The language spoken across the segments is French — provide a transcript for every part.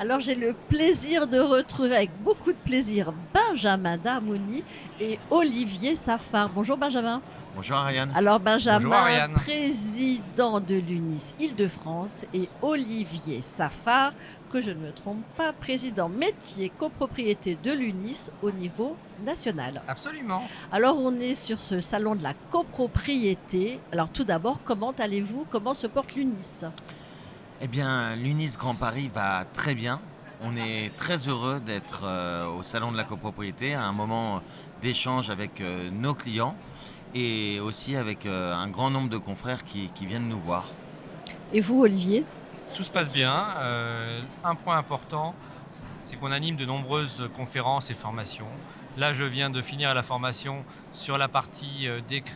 Alors j'ai le plaisir de retrouver avec beaucoup de plaisir Benjamin Darmouni et Olivier Safar. Bonjour Benjamin. Bonjour Ariane. Alors Bonjour Benjamin, Ariane. président de l'UNIS Île-de-France et Olivier Safar, que je ne me trompe pas, président métier copropriété de l'UNIS au niveau national. Absolument. Alors on est sur ce salon de la copropriété. Alors tout d'abord, comment allez-vous? Comment se porte l'UNIS? Eh bien, l'UNIS Grand Paris va très bien. On est très heureux d'être au Salon de la copropriété, à un moment d'échange avec nos clients et aussi avec un grand nombre de confrères qui viennent nous voir. Et vous Olivier? Tout se passe bien. Un point important, c'est qu'on anime de nombreuses conférences et formations. Là, je viens de finir la formation sur la partie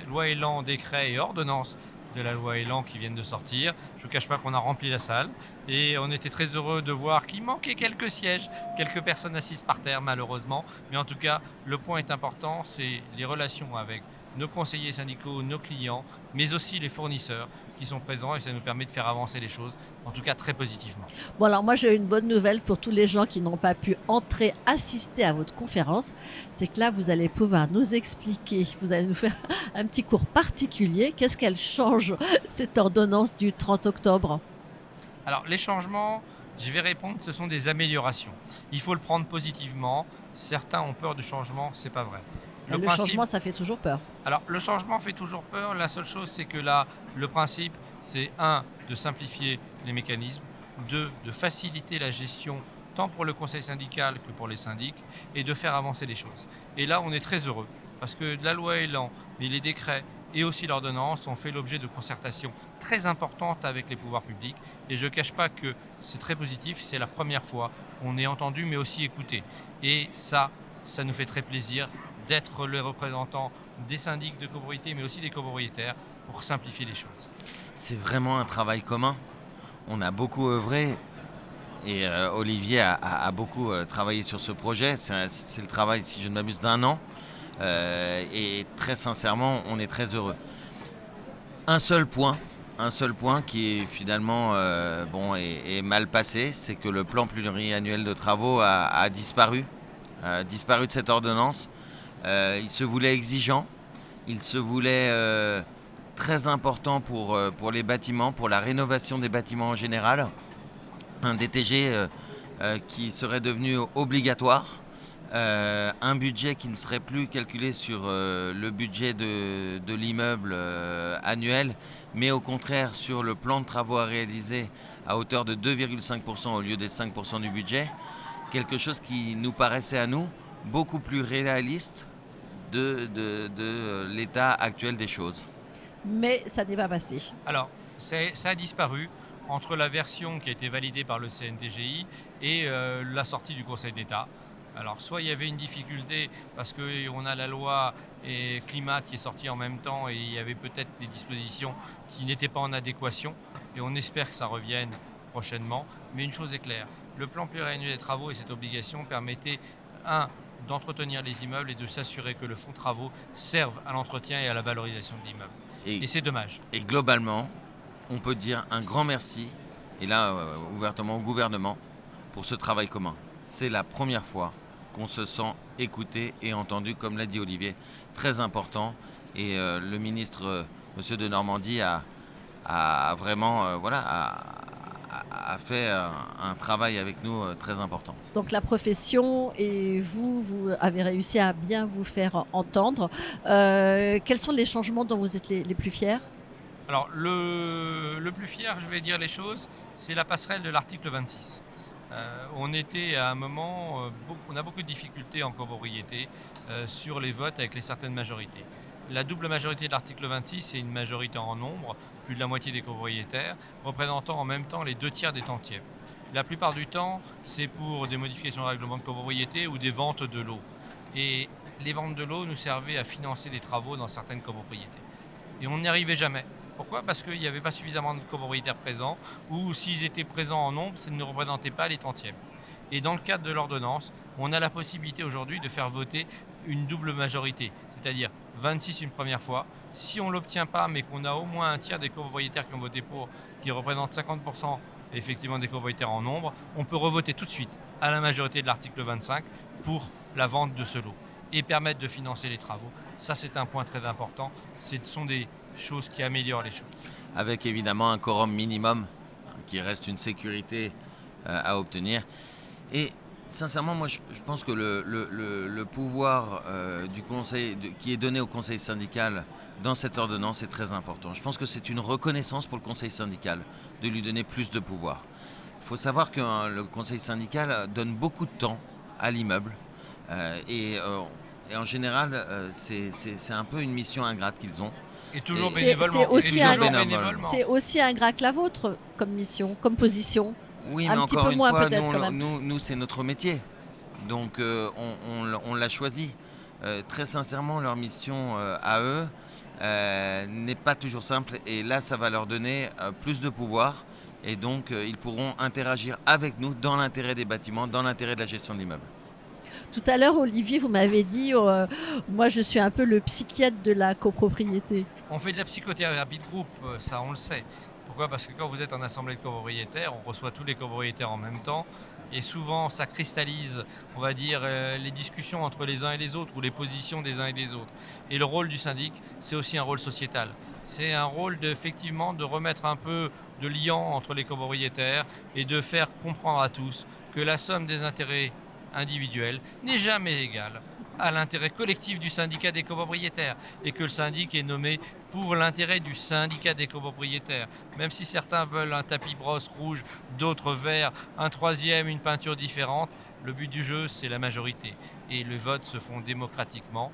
loi Elan, décret et ordonnance de la loi Elan qui viennent de sortir. Je ne vous cache pas qu'on a rempli la salle et on était très heureux de voir qu'il manquait quelques sièges, quelques personnes assises par terre malheureusement. Mais en tout cas, le point est important, c'est les relations avec nos conseillers syndicaux, nos clients, mais aussi les fournisseurs qui sont présents et ça nous permet de faire avancer les choses, en tout cas très positivement. Bon alors moi j'ai une bonne nouvelle pour tous les gens qui n'ont pas pu entrer, assister à votre conférence. C'est que là vous allez pouvoir nous expliquer, vous allez nous faire un petit cours particulier. Qu'est-ce qu'elle change cette ordonnance du 30 octobre? Alors les changements, je vais répondre, ce sont des améliorations. Il faut le prendre positivement. Certains ont peur du changement, c'est pas vrai. Le changement ça fait toujours peur. Alors, le changement fait toujours peur. La seule chose, c'est que là, le principe, c'est un, de simplifier les mécanismes, deux, de faciliter la gestion tant pour le conseil syndical que pour les syndics et de faire avancer les choses. Et là, on est très heureux parce que la loi Elan, mais les décrets et aussi l'ordonnance ont fait l'objet de concertations très importantes avec les pouvoirs publics. Et je ne cache pas que c'est très positif. C'est la première fois qu'on est entendu, mais aussi écouté. Et ça nous fait très plaisir d'être le représentant des syndics de copropriété, mais aussi des copropriétaires, pour simplifier les choses. C'est vraiment un travail commun. On a beaucoup œuvré et Olivier a beaucoup travaillé sur ce projet. C'est le travail, si je ne m'abuse, d'1 an. Et très sincèrement, on est très heureux. Un seul point qui est finalement est mal passé, c'est que le plan pluriannuel de travaux a disparu de cette ordonnance. Il se voulait exigeant, il se voulait très important pour les bâtiments, pour la rénovation des bâtiments en général. Un DTG qui serait devenu obligatoire, un budget qui ne serait plus calculé sur le budget de l'immeuble annuel, mais au contraire sur le plan de travaux à réaliser à hauteur de 2,5% au lieu des 5% du budget. Quelque chose qui nous paraissait à nous beaucoup plus réaliste de l'état actuel des choses. Mais ça n'est pas passé. Alors, ça a disparu entre la version qui a été validée par le CNTGI et la sortie du Conseil d'État. Alors, soit il y avait une difficulté parce qu'on a la loi et climat qui est sortie en même temps et il y avait peut-être des dispositions qui n'étaient pas en adéquation et on espère que ça revienne prochainement. Mais une chose est claire, le plan pluriannuel des travaux et cette obligation permettaient, d'entretenir les immeubles et de s'assurer que le fonds de travaux serve à l'entretien et à la valorisation de l'immeuble. Et c'est dommage. Et globalement, on peut dire un grand merci, et là ouvertement au gouvernement, pour ce travail commun. C'est la première fois qu'on se sent écouté et entendu, comme l'a dit Olivier, très important. Et le ministre, Monsieur de Normandie, a vraiment a fait un travail avec nous très important. Donc la profession et vous avez réussi à bien vous faire entendre. Quels sont les changements dont vous êtes les plus fiers? Alors, le plus fier, je vais dire les choses, c'est la passerelle de l'article 26. On était à un moment, on a beaucoup de difficultés en copropriété sur les votes avec les certaines majorités. La double majorité de l'article 26, c'est une majorité en nombre, plus de la moitié des copropriétaires, représentant en même temps les 2/3 des tantièmes. La plupart du temps, c'est pour des modifications au règlement de copropriété ou des ventes de lots. Et les ventes de lots nous servaient à financer des travaux dans certaines copropriétés. Et on n'y arrivait jamais. Pourquoi? Parce qu'il n'y avait pas suffisamment de copropriétaires présents, ou s'ils étaient présents en nombre, ça ne représentait pas les tantièmes. Et dans le cadre de l'ordonnance, on a la possibilité aujourd'hui de faire voter une double majorité, c'est-à-dire 26 une première fois. Si on ne l'obtient pas, mais qu'on a au moins un tiers des copropriétaires qui ont voté pour, qui représentent 50% effectivement des copropriétaires en nombre, on peut revoter tout de suite à la majorité de l'article 25 pour la vente de ce lot et permettre de financer les travaux. Ça, c'est un point très important. Ce sont des choses qui améliorent les choses. Avec évidemment un quorum minimum qui reste une sécurité à obtenir. Et sincèrement, moi je pense que le pouvoir du conseil, qui est donné au conseil syndical dans cette ordonnance est très important. Je pense que c'est une reconnaissance pour le conseil syndical de lui donner plus de pouvoir. Il faut savoir que le conseil syndical donne beaucoup de temps à l'immeuble et en général c'est un peu une mission ingrate qu'ils ont. Et toujours C'est- bénévolement. c'est aussi Et toujours un- bénévolement. C'est aussi ingrat que la vôtre comme mission, comme position. Oui, Un mais petit encore peu une moins fois, peut-être, quand même. nous c'est notre métier. Donc on l'a choisi. Très sincèrement, leur mission à eux n'est pas toujours simple. Et là, ça va leur donner plus de pouvoir. Et donc, ils pourront interagir avec nous dans l'intérêt des bâtiments, dans l'intérêt de la gestion de l'immeuble. Tout à l'heure, Olivier, vous m'avez dit, moi je suis un peu le psychiatre de la copropriété. On fait de la psychothérapie de groupe, ça on le sait. Pourquoi ? Parce que quand vous êtes en assemblée de copropriétaires, on reçoit tous les copropriétaires en même temps. Et souvent, ça cristallise, on va dire, les discussions entre les uns et les autres ou les positions des uns et des autres. Et le rôle du syndic, c'est aussi un rôle sociétal. C'est un rôle effectivement de remettre un peu de liant entre les copropriétaires et de faire comprendre à tous que la somme des intérêts individuels n'est jamais égale à l'intérêt collectif du syndicat des copropriétaires et que le syndic est nommé pour l'intérêt du syndicat des copropriétaires. Même si certains veulent un tapis brosse rouge, d'autres vert, un troisième, une peinture différente, le but du jeu, c'est la majorité. Et les votes se font démocratiquement.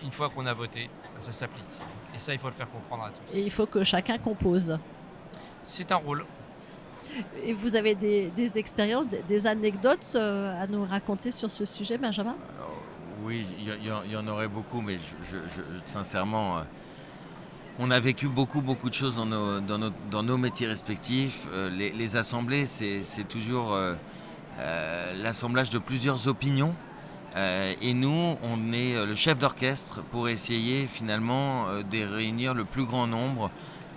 Une fois qu'on a voté, ça s'applique. Et ça, il faut le faire comprendre à tous. Et il faut que chacun compose. C'est un rôle. Et vous avez des expériences, des anecdotes à nous raconter sur ce sujet, Benjamin ? Oui, il y en aurait beaucoup, mais sincèrement, on a vécu beaucoup de choses dans nos métiers respectifs. Les assemblées, c'est toujours l'assemblage de plusieurs opinions. Et nous, on est le chef d'orchestre pour essayer finalement de réunir le plus grand nombre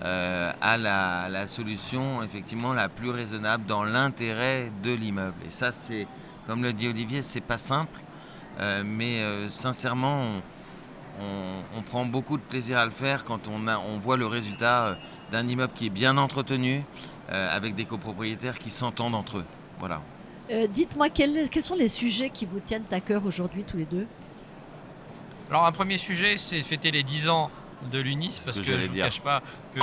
à la solution effectivement la plus raisonnable dans l'intérêt de l'immeuble. Et ça, c'est, comme le dit Olivier, c'est pas simple, mais sincèrement, on prend beaucoup de plaisir à le faire quand on voit le résultat d'un immeuble qui est bien entretenu, avec des copropriétaires qui s'entendent entre eux. Voilà. Dites-moi, quels sont les sujets qui vous tiennent à cœur aujourd'hui, tous les deux ? Alors un premier sujet, c'est fêter les 10 ans de l'UNIS, C'est ce parce que que je j'allais ne vous dire. cache pas que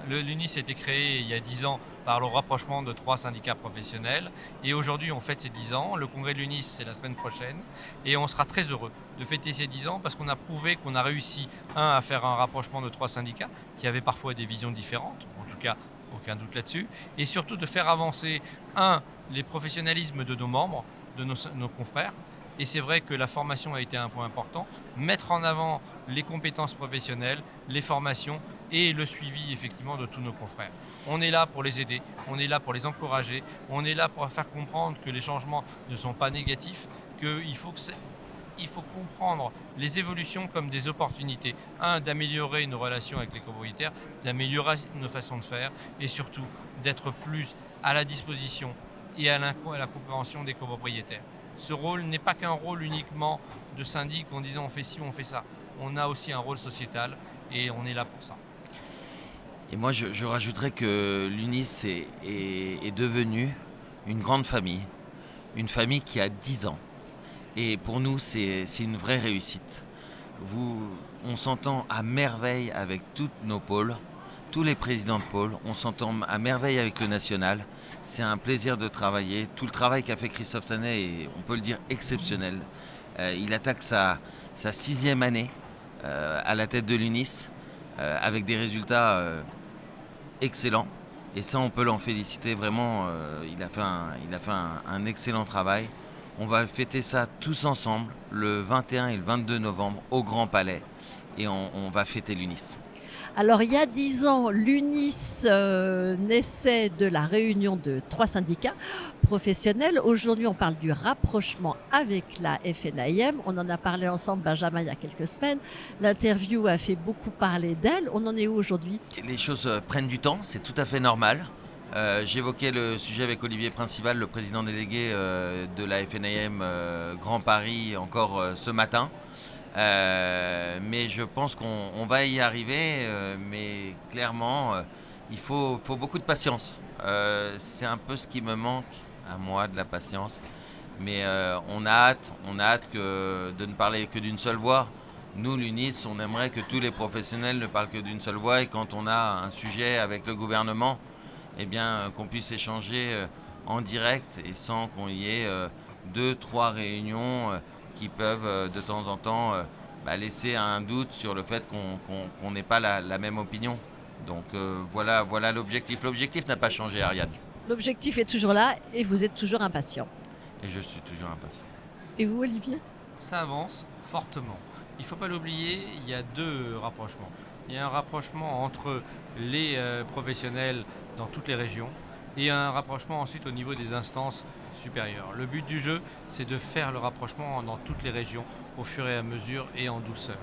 l'UNIS a été créé il y a 10 ans par le rapprochement de 3 syndicats professionnels. Et aujourd'hui, on fête ces 10 ans. Le congrès de l'UNIS, c'est la semaine prochaine. Et on sera très heureux de fêter ces 10 ans parce qu'on a prouvé qu'on a réussi, à faire un rapprochement de 3 syndicats qui avaient parfois des visions différentes, en tout cas, aucun doute là-dessus. Et surtout de faire avancer, les professionnalismes de nos membres, de nos confrères. Et c'est vrai que la formation a été un point important. Mettre en avant les compétences professionnelles, les formations et le suivi effectivement de tous nos confrères. On est là pour les aider, on est là pour les encourager, on est là pour faire comprendre que les changements ne sont pas négatifs, qu'il faut comprendre les évolutions comme des opportunités. D'améliorer nos relations avec les copropriétaires, d'améliorer nos façons de faire et surtout d'être plus à la disposition et à la compréhension des copropriétaires. Ce rôle n'est pas qu'un rôle uniquement de syndic en disant on fait ci, on fait ça. On a aussi un rôle sociétal et on est là pour ça. Et moi, je rajouterais que l'UNIS est devenue une grande famille, une famille qui a 10 ans. Et pour nous, c'est une vraie réussite. On s'entend à merveille avec tous nos pôles, tous les présidents de pôle, on s'entend à merveille avec le national. C'est un plaisir de travailler. Tout le travail qu'a fait Christophe Tanet est, on peut le dire, exceptionnel. Il attaque sa 6e année à la tête de l'UNIS avec des résultats excellents. Et ça, on peut l'en féliciter vraiment. Il a fait un excellent travail. On va fêter ça tous ensemble le 21 et le 22 novembre au Grand Palais. Et on va fêter l'UNIS. Alors, il y a 10 ans, l'UNIS naissait de la réunion de 3 syndicats professionnels. Aujourd'hui, on parle du rapprochement avec la FNIM. On en a parlé ensemble, Benjamin, il y a quelques semaines. L'interview a fait beaucoup parler d'elle. On en est où aujourd'hui? Les choses prennent du temps, c'est tout à fait normal. J'évoquais le sujet avec Olivier Principal, le président délégué de la FNIM Grand Paris, encore ce matin. Mais je pense qu'on va y arriver, mais clairement, il faut beaucoup de patience. C'est un peu ce qui me manque à moi, de la patience. Mais on a hâte de ne parler que d'une seule voix. Nous, l'UNIS, on aimerait que tous les professionnels ne parlent que d'une seule voix et quand on a un sujet avec le gouvernement, eh bien, qu'on puisse échanger en direct et sans qu'on y ait 2-3 réunions qui peuvent de temps en temps laisser un doute sur le fait qu'on n'ait pas la même opinion. Donc voilà l'objectif. L'objectif n'a pas changé, Ariane. L'objectif est toujours là et vous êtes toujours impatient. Et je suis toujours impatient. Et vous, Olivier? Ça avance fortement. Il ne faut pas l'oublier, il y a 2 rapprochements. Il y a un rapprochement entre les professionnels dans toutes les régions et un rapprochement ensuite au niveau des instances supérieures. Le but du jeu, c'est de faire le rapprochement dans toutes les régions au fur et à mesure et en douceur.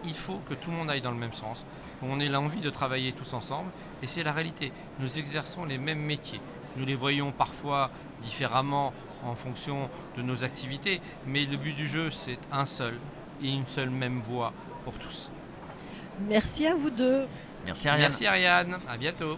Il faut que tout le monde aille dans le même sens, qu'on ait l'envie de travailler tous ensemble et c'est la réalité. Nous exerçons les mêmes métiers. Nous les voyons parfois différemment en fonction de nos activités, mais le but du jeu, c'est un seul et une seule même voix pour tous. Merci à vous deux. Merci, Ariane. Merci Ariane, à bientôt.